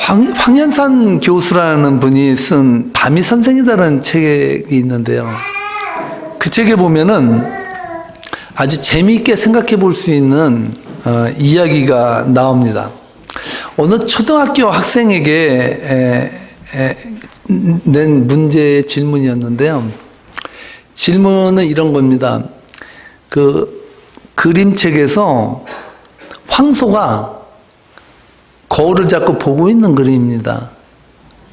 황현산 교수라는 분이 쓴 밤이 선생이다라는 책이 있는데요. 그 책에 보면은 아주 재미있게 생각해 볼 수 있는 이야기가 나옵니다. 어느 초등학교 학생에게 낸 문제의 질문이었는데요. 질문은 이런 겁니다. 그 그림책에서 황소가 거울을 잡고 보고 있는 그림입니다.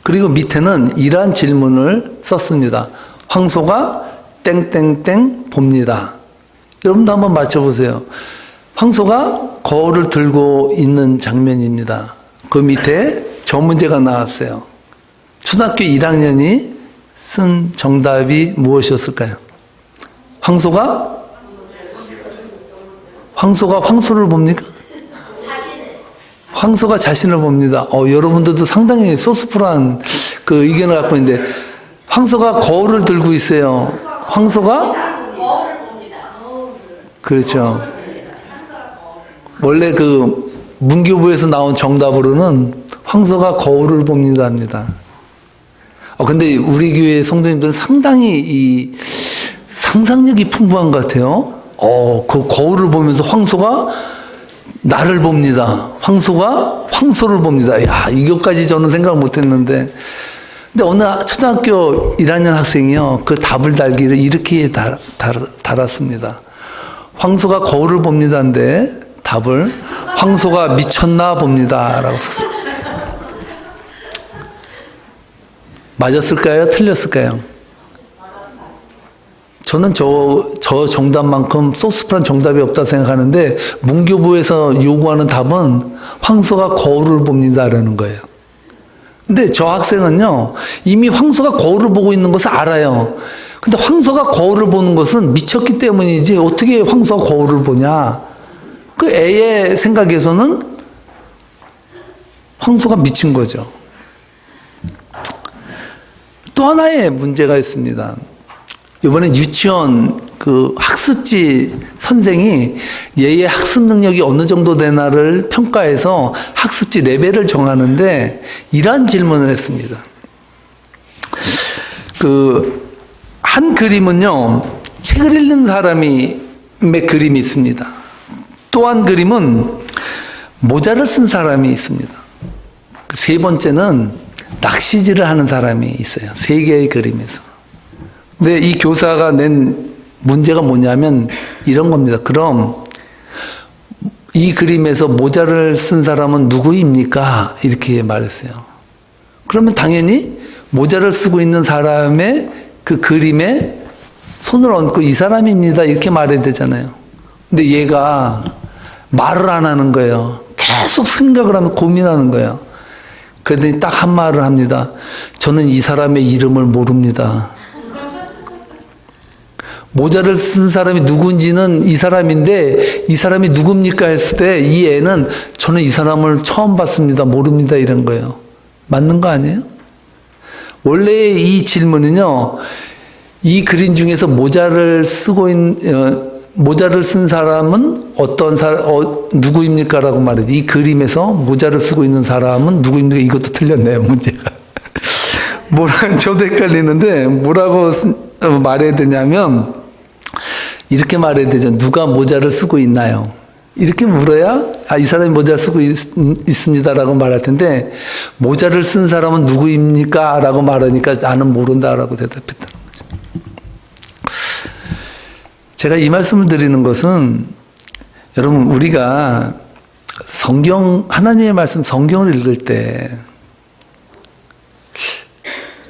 그리고 밑에는 이러한 질문을 썼습니다. 황소가 땡땡땡 봅니다. 여러분도 한번 맞춰보세요. 황소가 거울을 들고 있는 장면입니다. 그 밑에 저 문제가 나왔어요. 초등학교 1학년이 쓴 정답이 무엇이었을까요? 황소가 황소를 봅니까? 황소가 자신을 봅니다. 여러분들도 상당히 소스풀한 그 의견을 갖고 있는데, 황소가 거울을 들고 있어요. 황소가? 그렇죠. 원래 그 문교부에서 나온 정답으로는 황소가 거울을 봅니다 합니다. 근데 우리 교회 성도님들은 상당히 이 상상력이 풍부한 것 같아요. 그 거울을 보면서 황소가 나를 봅니다. 황소가 황소를 봅니다. 야, 이것까지 저는 생각 못 했는데. 근데 어느 초등학교 1학년 학생이요, 그 답을 달기를 이렇게 달았습니다. 황소가 거울을 봅니다인데, 답을 황소가 미쳤나 봅니다. 라고 썼습니다. 맞았을까요? 틀렸을까요? 저는 저 정답만큼 소스풀한 정답이 없다 생각하는데, 문교부에서 요구하는 답은 황소가 거울을 봅니다라는 거예요. 근데 저 학생은요, 이미 황소가 거울을 보고 있는 것을 알아요. 근데 황소가 거울을 보는 것은 미쳤기 때문이지 어떻게 황소가 거울을 보냐. 그 애의 생각에서는 황소가 미친 거죠. 또 하나의 문제가 있습니다. 이번엔 유치원 그 학습지 선생이 얘의 학습 능력이 어느 정도 되나를 평가해서 학습지 레벨을 정하는데 이러한 질문을 했습니다. 한 그림은요, 책을 읽는 사람의 그림이 있습니다. 또 한 그림은 모자를 쓴 사람이 있습니다. 세 번째는 낚시질을 하는 사람이 있어요. 세 개의 그림에서. 근데 이 교사가 낸 문제가 뭐냐면 이런 겁니다. 그럼 이 그림에서 모자를 쓴 사람은 누구입니까? 이렇게 말했어요. 그러면 당연히 모자를 쓰고 있는 사람의 그 그림에 손을 얹고 이 사람입니다. 이렇게 말해야 되잖아요. 근데 얘가 말을 안 하는 거예요. 계속 생각을 하면 고민하는 거예요. 그랬더니 딱 한 말을 합니다. 저는 이 사람의 이름을 모릅니다. 모자를 쓴 사람이 누군지는 이 사람인데 이 사람이 누굽니까 했을 때 이 애는 저는 이 사람을 처음 봤습니다. 모릅니다. 이런 거예요. 맞는 거 아니에요? 원래 이 질문은요, 이 그림 중에서 모자를 쓴 사람은 누구입니까? 라고 말해요. 이 그림에서 모자를 쓰고 있는 사람은 누구입니까? 이것도 틀렸네요, 문제가. 저도 헷갈리는데, 뭐라고 말해야 되냐면, 이렇게 말해야 되죠. 누가 모자를 쓰고 있나요? 이렇게 물어야, 이 사람이 모자를 쓰고 있습니다라고 말할 텐데, 모자를 쓴 사람은 누구입니까? 라고 말하니까 나는 모른다라고 대답했다는 거죠. 제가 이 말씀을 드리는 것은, 여러분, 우리가 하나님의 말씀, 성경을 읽을 때,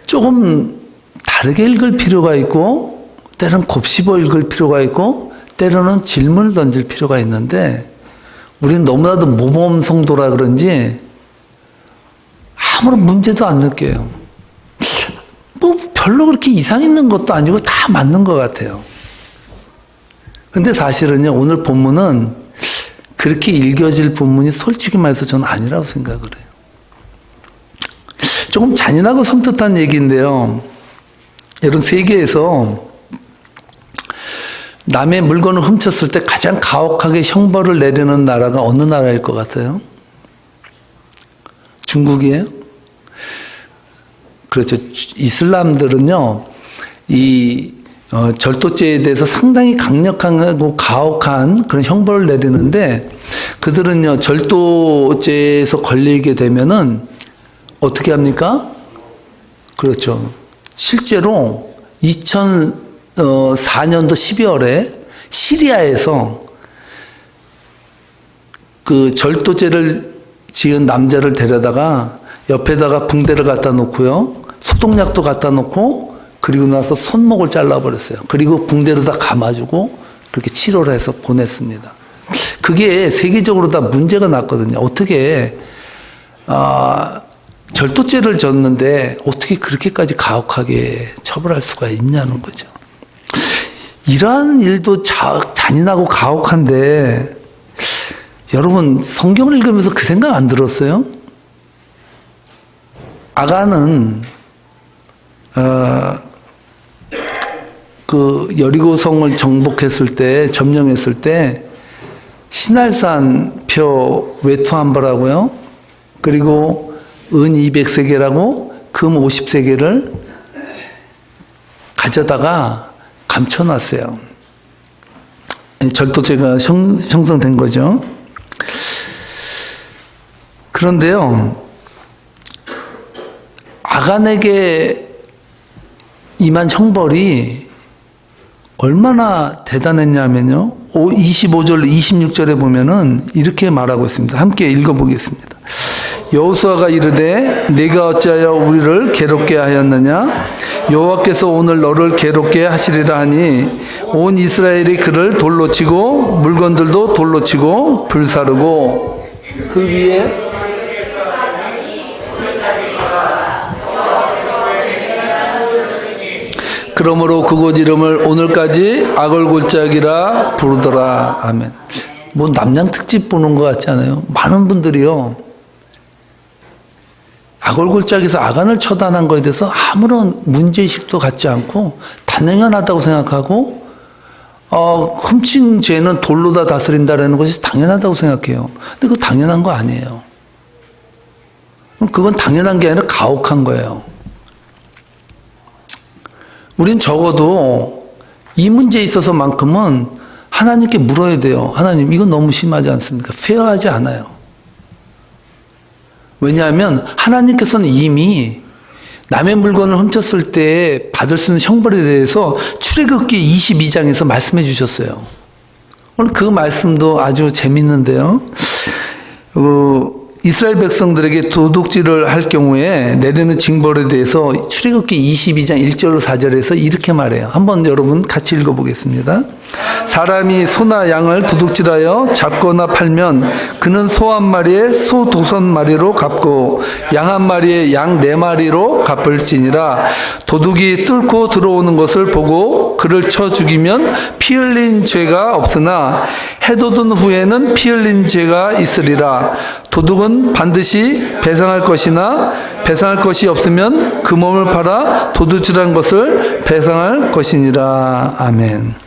조금 다르게 읽을 필요가 있고, 때로는 곱씹어 읽을 필요가 있고, 때로는 질문을 던질 필요가 있는데, 우리는 너무나도 모범 성도라 그런지 아무런 문제도 안 느껴요. 별로 그렇게 이상 있는 것도 아니고 다 맞는 것 같아요. 근데 사실은요, 오늘 본문은 그렇게 읽혀질 본문이 솔직히 말해서 저는 아니라고 생각을 해요. 조금 잔인하고 섬뜩한 얘기인데요. 여러분, 세계에서 남의 물건을 훔쳤을 때 가장 가혹하게 형벌을 내리는 나라가 어느 나라일 것 같아요? 중국이에요? 그렇죠. 이슬람들은요, 이 절도죄에 대해서 상당히 강력하고 가혹한 그런 형벌을 내리는데, 그들은요, 절도죄에서 걸리게 되면은 어떻게 합니까? 그렇죠. 실제로 2004년도 12월에 시리아에서 그 절도죄를 지은 남자를 데려다가 옆에다가 붕대를 갖다 놓고요, 소독약도 갖다 놓고, 그리고 나서 손목을 잘라버렸어요. 그리고 붕대로 다 감아주고 그렇게 치료를 해서 보냈습니다. 그게 세계적으로 다 문제가 났거든요. 어떻게 절도죄를 졌는데 어떻게 그렇게까지 가혹하게 처벌할 수가 있냐는 거죠. 이러한 일도 잔인하고 가혹한데, 여러분 성경을 읽으면서 그 생각 안 들었어요? 아간은 그 여리고성을 정복했을 때, 점령했을 때 신할산 표 외투 한 벌하고요, 그리고 은 200세겔하고 금 50세겔을 가져다가 감춰놨어요. 절도죄가 형성된 거죠. 그런데요, 아간에게 임한 형벌이 얼마나 대단했냐면요, 25절 26절에 보면은 이렇게 말하고 있습니다. 함께 읽어보겠습니다. 여호수아가 이르되 네가 어찌하여 우리를 괴롭게 하였느냐? 여호와께서 오늘 너를 괴롭게 하시리라 하니 온 이스라엘이 그를 돌로 치고 물건들도 돌로 치고 불사르고 그 위에 그러므로 그곳 이름을 오늘까지 아골골짜기라 부르더라. 아멘. 뭐 남양특집 보는 것 같지 않아요? 많은 분들이요, 아골골짜기에서 아간을 처단한 거에 대해서 아무런 문제의식도 갖지 않고 당연하다고 생각하고, 훔친 죄는 돌로 다 다스린다라는 것이 당연하다고 생각해요. 근데 그거 당연한 거 아니에요. 그건 당연한 게 아니라 가혹한 거예요. 우린 적어도 이 문제에 있어서만큼은 하나님께 물어야 돼요. 하나님, 이건 너무 심하지 않습니까? 페어하지 않아요. 왜냐하면 하나님께서는 이미 남의 물건을 훔쳤을 때 받을 수 있는 형벌에 대해서 출애굽기 22장에서 말씀해 주셨어요. 오늘 그 말씀도 아주 재밌는데요. 이스라엘 백성들에게 도둑질을 할 경우에 내리는 징벌에 대해서 출애굽기 22장 1절로 4절에서 이렇게 말해요. 한번 여러분 같이 읽어보겠습니다. 사람이 소나 양을 도둑질하여 잡거나 팔면 그는 소 한 마리에 소 2마리로 갚고 양 한 마리에 양 4마리로 갚을지니라. 도둑이 뚫고 들어오는 것을 보고 그를 쳐 죽이면 피 흘린 죄가 없으나 해돋은 후에는 피 흘린 죄가 있으리라. 도둑은 반드시 배상할 것이나 배상할 것이 없으면 그 몸을 팔아 도둑질한 것을 배상할 것이니라. 아멘.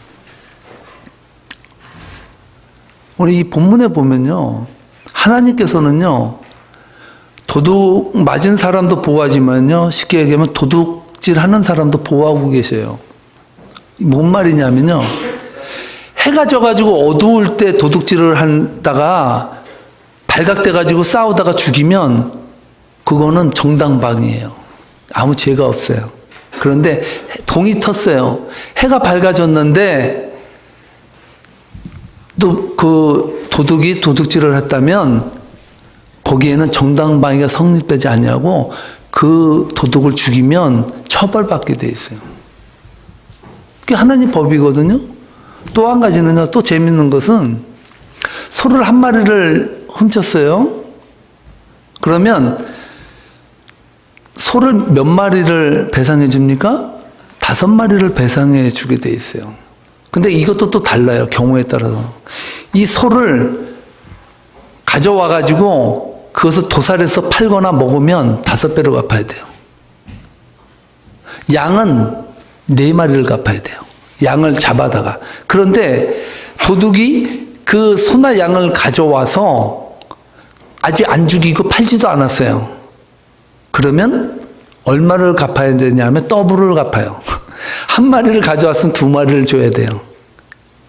오늘 이 본문에 보면요, 하나님께서는요, 도둑 맞은 사람도 보호하지만요, 쉽게 얘기하면 도둑질 하는 사람도 보호하고 계세요. 뭔 말이냐면요, 해가 져가지고 어두울 때 도둑질을 한다가 발각돼가지고 싸우다가 죽이면 그거는 정당방위예요. 아무 죄가 없어요. 그런데 동이 텄어요. 해가 밝아졌는데 또 그 도둑이 도둑질을 했다면 거기에는 정당방위가 성립되지 않냐고, 그 도둑을 죽이면 처벌받게 돼 있어요. 그게 하나님 법이거든요. 또 한 가지는요, 또 재밌는 것은 소를 한 마리를 훔쳤어요. 그러면 소를 몇 마리를 배상해 줍니까? 5마리를 배상해 주게 돼 있어요. 근데 이것도 또 달라요. 경우에 따라서. 이 소를 가져와 가지고 그것을 도살해서 팔거나 먹으면 5배로 갚아야 돼요. 양은 4마리를 갚아야 돼요. 양을 잡아다가. 그런데 도둑이 그 소나 양을 가져와서 아직 안 죽이고 팔지도 않았어요. 그러면 얼마를 갚아야 되냐면 더블을 갚아요. 한 마리를 가져왔으면 두 마리를 줘야 돼요.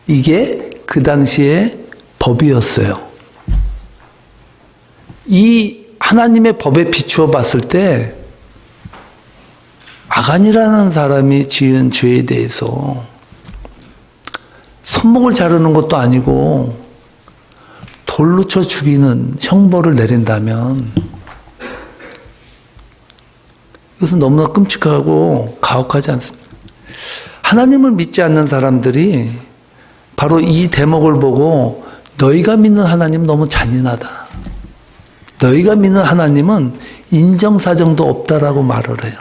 이게 그 당시에 법이었어요. 이 하나님의 법에 비추어 봤을 때 아간이라는 사람이 지은 죄에 대해서 손목을 자르는 것도 아니고 돌로 쳐 죽이는 형벌을 내린다면 이것은 너무나 끔찍하고 가혹하지 않습니까? 하나님을 믿지 않는 사람들이 바로 이 대목을 보고 너희가 믿는 하나님은 너무 잔인하다. 너희가 믿는 하나님은 인정사정도 없다라고 말을 해요.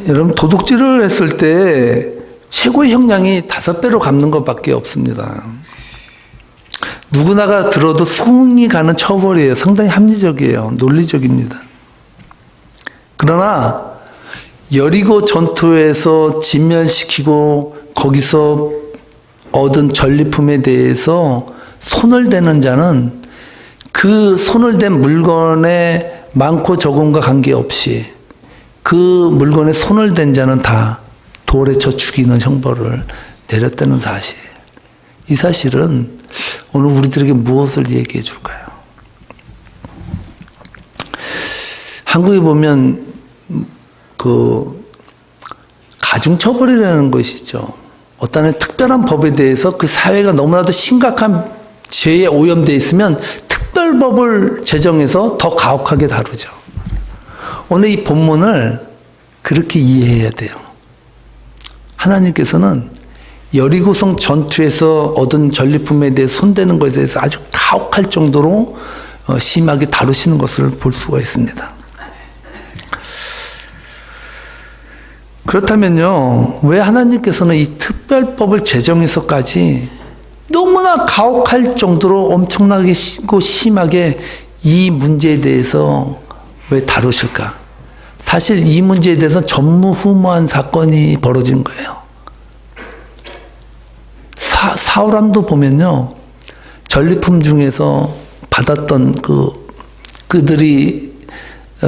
여러분, 도둑질을 했을 때 최고의 형량이 5배로 갚는 것밖에 없습니다. 누구나가 들어도 승이 가는 처벌이에요. 상당히 합리적이에요. 논리적입니다. 그러나 여리고 전투에서 진멸시키고 거기서 얻은 전리품에 대해서 손을 대는 자는 그 손을 댄 물건에 많고 적음과 관계없이 그 물건에 손을 댄 자는 다 돌에 쳐 죽이는 형벌을 내렸다는 사실. 이 사실은 오늘 우리들에게 무엇을 얘기해 줄까요? 한국에 보면 그 가중처벌이라는 것이죠. 어떤 특별한 법에 대해서 그 사회가 너무나도 심각한 죄에 오염되어 있으면 특별법을 제정해서 더 가혹하게 다루죠. 오늘 이 본문을 그렇게 이해해야 돼요. 하나님께서는 여리고성 전투에서 얻은 전리품에 대해 손대는 것에 대해서 아주 가혹할 정도로 심하게 다루시는 것을 볼 수가 있습니다. 그렇다면요, 왜 하나님께서는 이 특별법을 제정해서까지 너무나 가혹할 정도로 엄청나게 심하게 이 문제에 대해서 왜 다루실까? 사실 이 문제에 대해서는 전무후무한 사건이 벌어진 거예요. 사울왕도 보면요, 전리품 중에서 받았던 그들이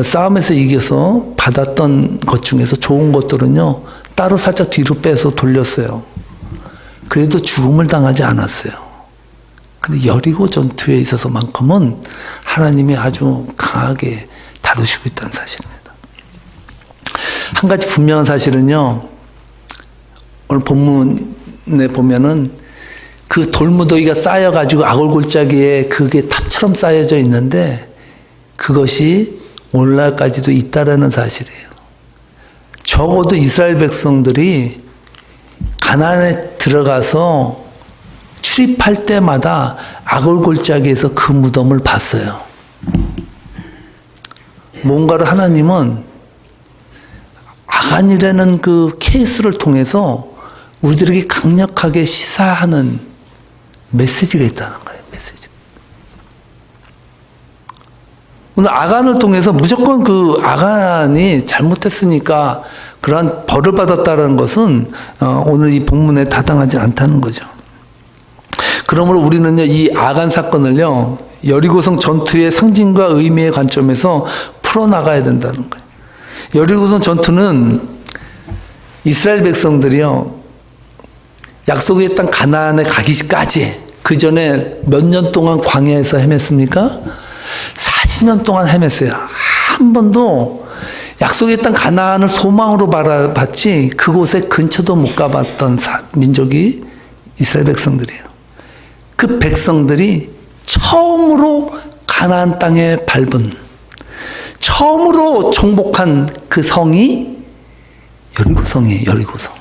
싸움에서 이겨서 받았던 것 중에서 좋은 것들은요, 따로 살짝 뒤로 빼서 돌렸어요. 그래도 죽음을 당하지 않았어요. 근데 여리고 전투에 있어서만큼은 하나님이 아주 강하게 다루시고 있다는 사실입니다. 한 가지 분명한 사실은요, 오늘 본문에 보면은 그 돌무더기가 쌓여가지고 아골골짜기에 그게 탑처럼 쌓여져 있는데 그것이 오늘날까지도 있다라는 사실이에요. 적어도 이스라엘 백성들이 가나안에 들어가서 출입할 때마다 아골골짜기에서 그 무덤을 봤어요. 뭔가를 하나님은 아간이라는 그 케이스를 통해서 우리들에게 강력하게 시사하는 메시지가 있다는 거예요. 메시지. 오늘 아간을 통해서 무조건 그 아간이 잘못했으니까 그러한 벌을 받았다는 것은 오늘 이 본문에 타당하지 않다는 거죠. 그러므로 우리는요, 이 아간 사건을요, 여리고성 전투의 상징과 의미의 관점에서 풀어나가야 된다는 거예요. 여리고성 전투는 이스라엘 백성들이요, 약속의 땅 가나안에 가기까지 그 전에 몇 년 동안 광야에서 헤맸습니까? 40년 동안 헤맸어요. 한 번도 약속의 땅 가나안을 소망으로 바라봤지 그곳에 근처도 못 가봤던 민족이 이스라엘 백성들이에요. 그 백성들이 처음으로 가나안 땅에 밟은, 처음으로 정복한 그 성이 여리고성이에요. 여리고성.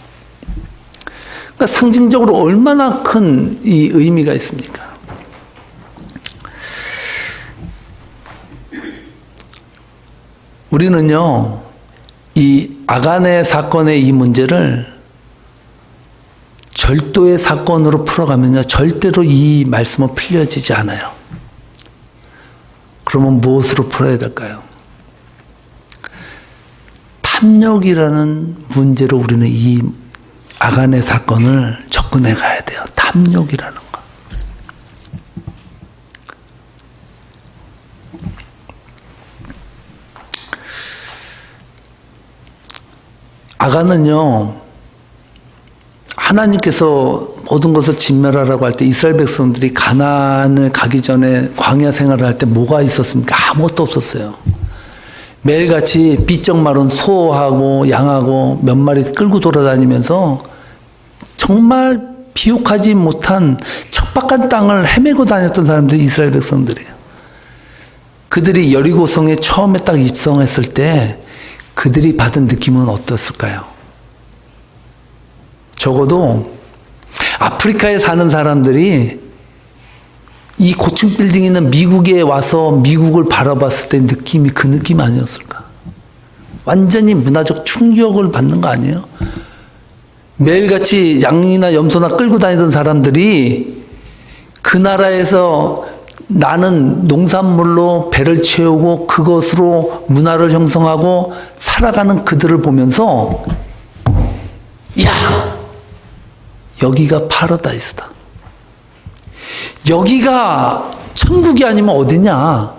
그러니까 상징적으로 얼마나 큰 이 의미가 있습니까? 우리는요, 이 아간의 사건의 이 문제를 절도의 사건으로 풀어가면요, 절대로 이 말씀은 풀려지지 않아요. 그러면 무엇으로 풀어야 될까요? 탐욕이라는 문제로 우리는 이 아간의 사건을 접근해 가야 돼요. 탐욕이라는 거. 아간은요, 하나님께서 모든 것을 진멸하라고 할 때 이스라엘 백성들이 가나안을 가기 전에 광야 생활을 할 때 뭐가 있었습니까? 아무것도 없었어요. 매일같이 삐쩍 마른 소하고 양하고 몇 마리 끌고 돌아다니면서 정말 비옥하지 못한 척박한 땅을 헤매고 다녔던 사람들이 이스라엘 백성들이에요. 그들이 여리고성에 처음에 딱 입성했을 때 그들이 받은 느낌은 어떻을까요? 적어도 아프리카에 사는 사람들이 이 고층 빌딩 있는 미국에 와서 미국을 바라봤을 때 느낌이 그 느낌 아니었을까? 완전히 문화적 충격을 받는 거 아니에요? 매일같이 양이나 염소나 끌고 다니던 사람들이 그 나라에서 나는 농산물로 배를 채우고 그것으로 문화를 형성하고 살아가는 그들을 보면서 야! 여기가 파라다이스다. 여기가 천국이 아니면 어디냐?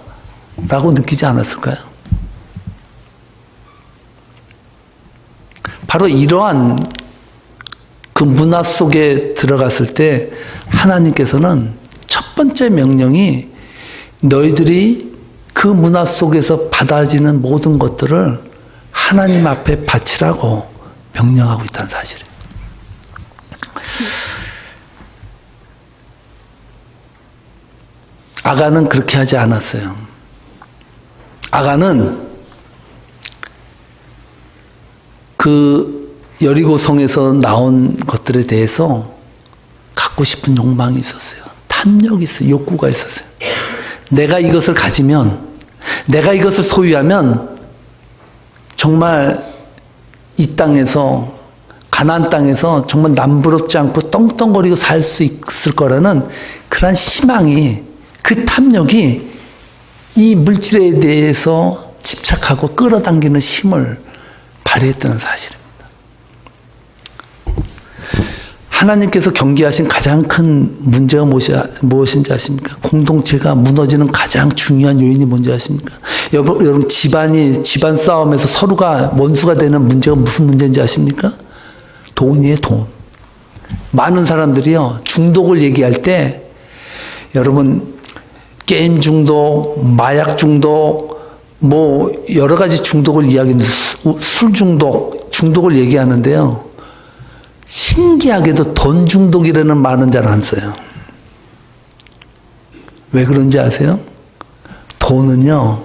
라고 느끼지 않았을까요? 바로 이러한 그 문화 속에 들어갔을 때 하나님께서는 첫 번째 명령이 너희들이 그 문화 속에서 받아지는 모든 것들을 하나님 앞에 바치라고 명령하고 있다는 사실이에요. 아간은 그렇게 하지 않았어요. 아간은 그 여리고성에서 나온 것들에 대해서 갖고 싶은 욕망이 있었어요. 탐욕이 있어요. 욕구가 있었어요. 내가 이것을 가지면, 내가 이것을 소유하면 정말 이 땅에서, 가나안 땅에서 정말 남부럽지 않고 떵떵거리고 살 수 있을 거라는 그런 희망이, 그 탐욕이 이 물질에 대해서 집착하고 끌어당기는 힘을 발휘했다는 사실입니다. 하나님께서 경계하신 가장 큰 문제가 무엇인지 아십니까? 공동체가 무너지는 가장 중요한 요인이 뭔지 아십니까? 여러분 집안 싸움에서 서로가 원수가 되는 문제가 무슨 문제인지 아십니까? 돈이에요, 돈. 많은 사람들이요, 중독을 얘기할 때 여러분 게임 중독, 마약 중독, 뭐 여러 가지 중독을 이야기하는데 술 중독, 중독을 얘기하는데요. 신기하게도 돈 중독이라는 말은 잘 안 써요. 왜 그런지 아세요? 돈은요,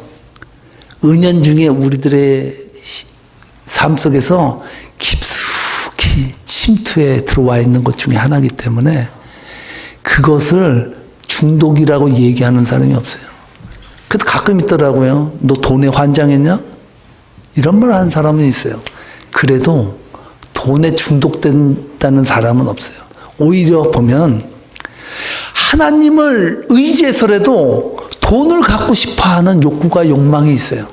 은연중에 우리들의 삶 속에서 깊숙이 침투해 들어와 있는 것 중에 하나이기 때문에 그것을 중독이라고 얘기하는 사람이 없어요. 그래도 가끔 있더라고요. 너 돈에 환장했냐? 이런 말 하는 사람은 있어요. 그래도 돈에 중독된다는 사람은 없어요. 오히려 보면 하나님을 의지해서라도 돈을 갖고 싶어하는 욕구가 욕망이 있어요.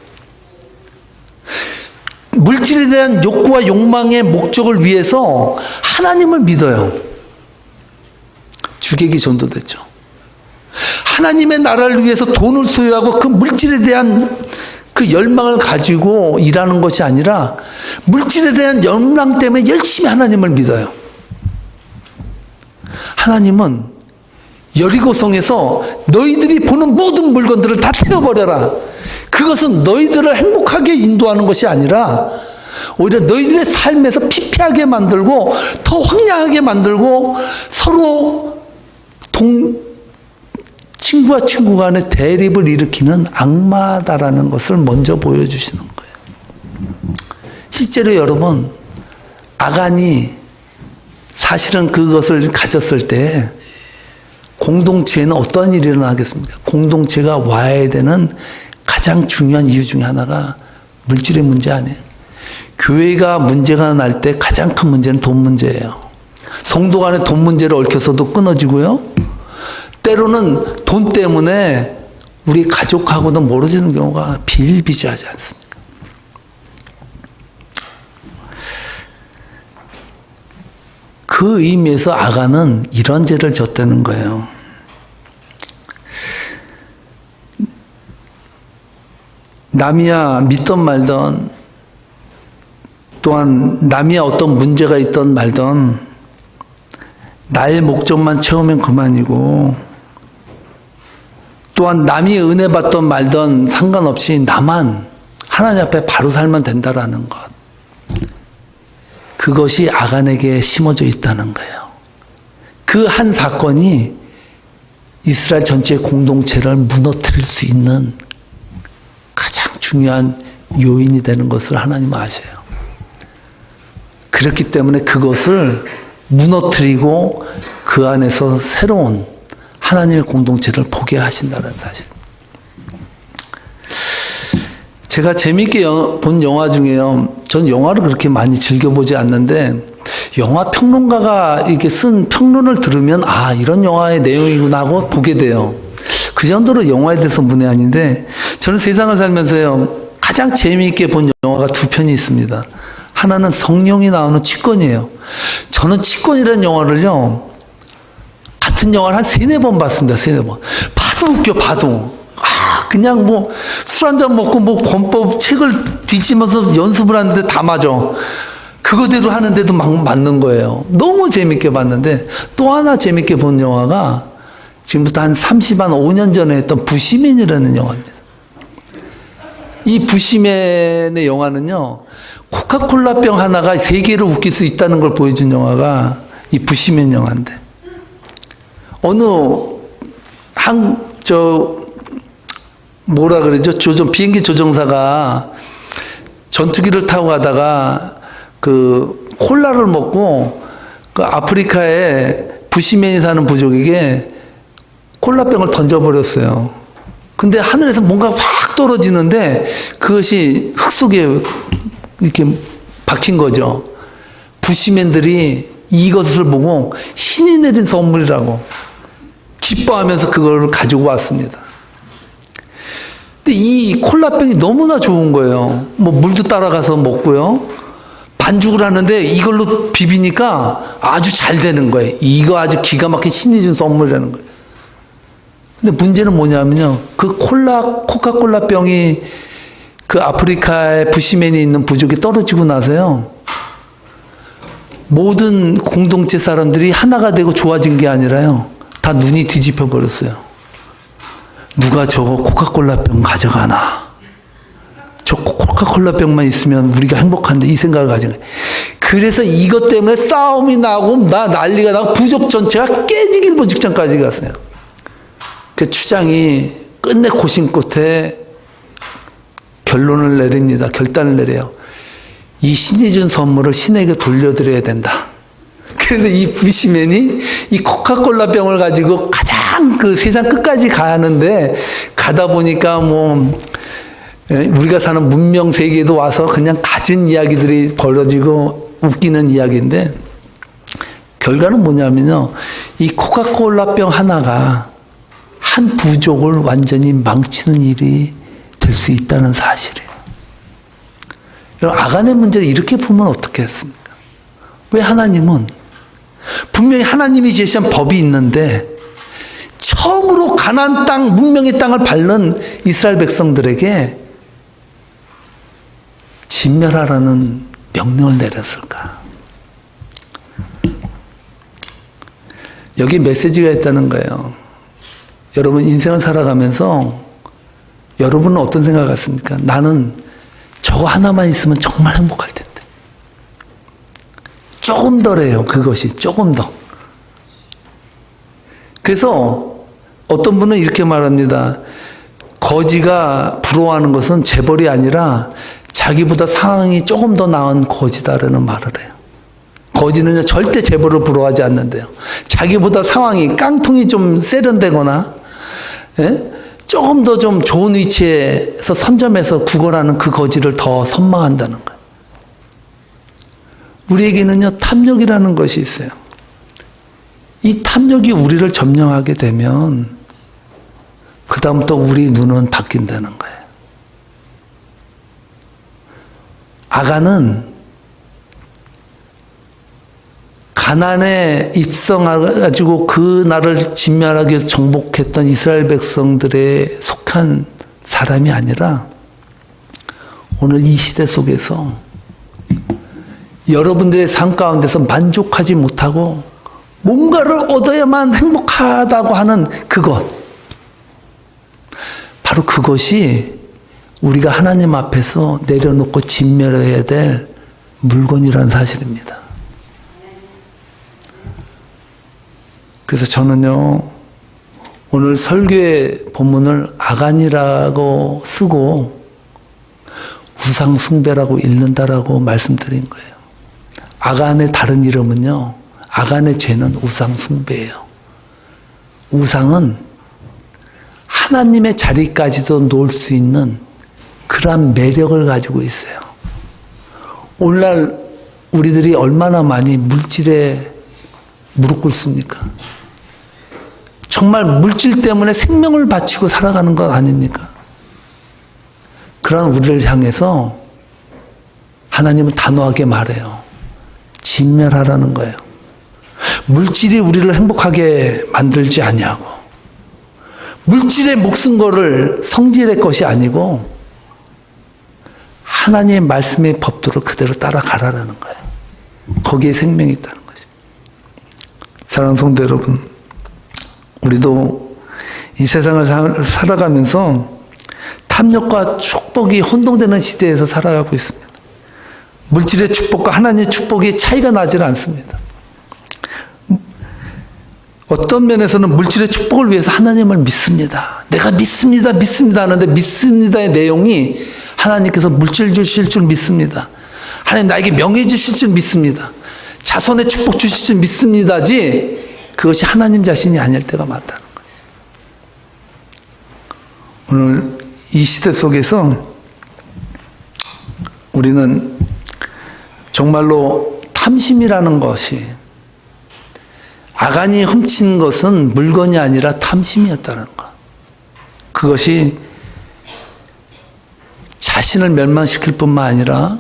물질에 대한 욕구와 욕망의 목적을 위해서 하나님을 믿어요. 주객이 전도됐죠. 하나님의 나라를 위해서 돈을 소유하고 그 물질에 대한 그 열망을 가지고 일하는 것이 아니라 물질에 대한 열망 때문에 열심히 하나님을 믿어요. 하나님은 여리고성에서 너희들이 보는 모든 물건들을 다 태워버려라. 그것은 너희들을 행복하게 인도하는 것이 아니라 오히려 너희들의 삶에서 피폐하게 만들고 더 황량하게 만들고 서로 친구와 친구 간의 대립을 일으키는 악마다라는 것을 먼저 보여주시는 거예요. 실제로 여러분, 아간이 사실은 그것을 가졌을 때 공동체에는 어떤 일이 일어나겠습니까? 공동체가 와야 되는 가장 중요한 이유 중에 하나가 물질의 문제 아니에요. 교회가 문제가 날 때 가장 큰 문제는 돈 문제예요. 성도 간에 돈 문제를 얽혀서도 끊어지고요. 때로는 돈 때문에 우리 가족하고도 멀어지는 경우가 비일비재하지 않습니까? 그 의미에서 아간은 이런 죄를 졌다는 거예요. 남이야 믿던 말던 또한 남이 어떤 문제가 있던 말던 나의 목적만 채우면 그만이고, 또한 남이 은혜 받던 말던 상관없이 나만 하나님 앞에 바로 살면 된다라는 것. 그것이 아간에게 심어져 있다는 거예요. 그 한 사건이 이스라엘 전체의 공동체를 무너뜨릴 수 있는 가장 중요한 요인이 되는 것을 하나님은 아셔요. 그렇기 때문에 그것을 무너뜨리고 그 안에서 새로운 하나님의 공동체를 보게 하신다는 사실. 제가 재미있게 본 영화 중에요. 전 영화를 그렇게 많이 즐겨보지 않는데 영화 평론가가 이렇게 쓴 평론을 들으면 아, 이런 영화의 내용이구나 하고 보게 돼요. 그 정도로 영화에 대해서 문외한인데 저는 세상을 살면서요. 가장 재미있게 본 영화가 두 편이 있습니다. 하나는 성령이 나오는 치권이에요. 저는 치권이라는 영화를요. 같은 영화를 한 3-4번 봤습니다. 3-4번. 봐도 웃겨, 봐도. 그냥 뭐 술 한잔 먹고 뭐 권법 책을 뒤지면서 연습을 하는데 다 맞아. 그거대로 하는데도 막 맞는 거예요. 너무 재밌게 봤는데 또 하나 재밌게 본 영화가 지금부터 한 5년 전에 했던 부시맨이라는 영화입니다. 이 부시맨의 영화는요. 코카콜라병 하나가 세계를 웃길 수 있다는 걸 보여준 영화가 이 부시맨 영화인데 어느 뭐라 그러죠? 비행기 조종사가 전투기를 타고 가다가 그 콜라를 먹고 그 아프리카에 부시맨이 사는 부족에게 콜라병을 던져버렸어요. 근데 하늘에서 뭔가 확 떨어지는데 그것이 흙 속에 이렇게 박힌 거죠. 부시맨들이 이것을 보고 신이 내린 선물이라고 기뻐하면서 그걸 가지고 왔습니다. 근데 이 콜라병이 너무나 좋은 거예요. 뭐 물도 따라가서 먹고요. 반죽을 하는데 이걸로 비비니까 아주 잘 되는 거예요. 이거 아주 기가 막힌 신이 준 선물이라는 거예요. 근데 문제는 뭐냐면요. 그 코카콜라 병이 그 아프리카의 부시맨이 있는 부족에 떨어지고 나서요. 모든 공동체 사람들이 하나가 되고 좋아진 게 아니라요. 다 눈이 뒤집혀 버렸어요. 누가 저거 코카콜라 병 가져가나? 저 코카콜라 병만 있으면 우리가 행복한데 이 생각을 가진 거예요. 그래서 이것 때문에 싸움이 나고 난리가 나고 부족 전체가 깨지길 직전까지 갔어요. 그 추장이 끝내 고심 끝에 결론을 내립니다. 결단을 내려요. 이 신이 준 선물을 신에게 돌려드려야 된다. 그래서 이 부시맨이 이 코카콜라 병을 가지고 가장 그 세상 끝까지 가는데 가다 보니까 뭐 우리가 사는 문명 세계에도 와서 그냥 가진 이야기들이 벌어지고 웃기는 이야기인데 결과는 뭐냐면요. 이 코카콜라 병 하나가 한 부족을 완전히 망치는 일이 될 수 있다는 사실이에요. 여러분, 아간의 문제를 이렇게 보면 어떻게 했습니까? 왜 하나님은 분명히 하나님이 제시한 법이 있는데 처음으로 가나안 땅, 문명의 땅을 밟는 이스라엘 백성들에게 진멸하라는 명령을 내렸을까? 여기 메시지가 있다는 거예요. 여러분 인생을 살아가면서 여러분은 어떤 생각을 갖습니까? 나는 저거 하나만 있으면 정말 행복할 텐데. 조금 덜해요. 그것이 조금 더. 그래서 어떤 분은 이렇게 말합니다. 거지가 부러워하는 것은 재벌이 아니라 자기보다 상황이 조금 더 나은 거지다라는 말을 해요. 거지는 절대 재벌을 부러워하지 않는데요. 자기보다 상황이 깡통이 좀 세련되거나 조금 더 좀 좋은 위치에서 선점해서 구걸하는 그 거지를 더 선망한다는 거예요. 우리에게는요, 탐욕이라는 것이 있어요. 이 탐욕이 우리를 점령하게 되면 그다음부터 우리 눈은 바뀐다는 거예요. 아간은 가나안에 입성해가지고 그 나라를 진멸하기 위해서 정복했던 이스라엘 백성들에 속한 사람이 아니라 오늘 이 시대 속에서 여러분들의 삶 가운데서 만족하지 못하고 뭔가를 얻어야만 행복하다고 하는 그것, 바로 그것이 우리가 하나님 앞에서 내려놓고 진멸해야 될 물건이라는 사실입니다. 그래서 저는요, 오늘 설교의 본문을 아간이라고 쓰고 우상숭배라고 읽는다라고 말씀드린 거예요. 아간의 다른 이름은요, 아간의 죄는 우상숭배예요. 우상은 하나님의 자리까지도 놓을 수 있는 그러한 매력을 가지고 있어요. 오늘날 우리들이 얼마나 많이 물질에 무릎 꿇습니까? 정말 물질 때문에 생명을 바치고 살아가는 것 아닙니까? 그런 우리를 향해서 하나님은 단호하게 말해요. 진멸하라는 거예요. 물질이 우리를 행복하게 만들지 아니하고, 물질에 목숨 걸을 성질의 것이 아니고 하나님의 말씀의 법도를 그대로 따라가라는 거예요. 거기에 생명이 있다는 거죠. 사랑하는 성도 여러분, 우리도 이 세상을 살아가면서 탐욕과 축복이 혼동되는 시대에서 살아가고 있습니다. 물질의 축복과 하나님의 축복이 차이가 나질 않습니다. 어떤 면에서는 물질의 축복을 위해서 하나님을 믿습니다. 내가 믿습니다 하는데 믿습니다의 내용이 하나님께서 물질 주실 줄 믿습니다. 하나님 나에게 명예 주실 줄 믿습니다. 자손의 축복 주실 줄 믿습니다지, 그것이 하나님 자신이 아닐 때가 많다는 거예요. 오늘 이 시대 속에서 우리는 정말로 탐심이라는 것이, 아간이 훔친 것은 물건이 아니라 탐심이었다는 것. 그것이 자신을 멸망시킬 뿐만 아니라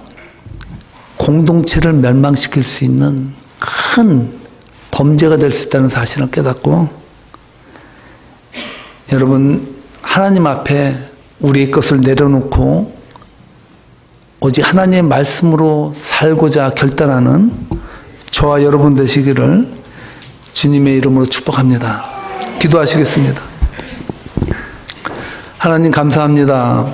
공동체를 멸망시킬 수 있는 큰 범죄가 될 수 있다는 사실을 깨닫고, 여러분, 하나님 앞에 우리의 것을 내려놓고 오직 하나님의 말씀으로 살고자 결단하는 저와 여러분 되시기를 주님의 이름으로 축복합니다. 기도하시겠습니다. 하나님 감사합니다.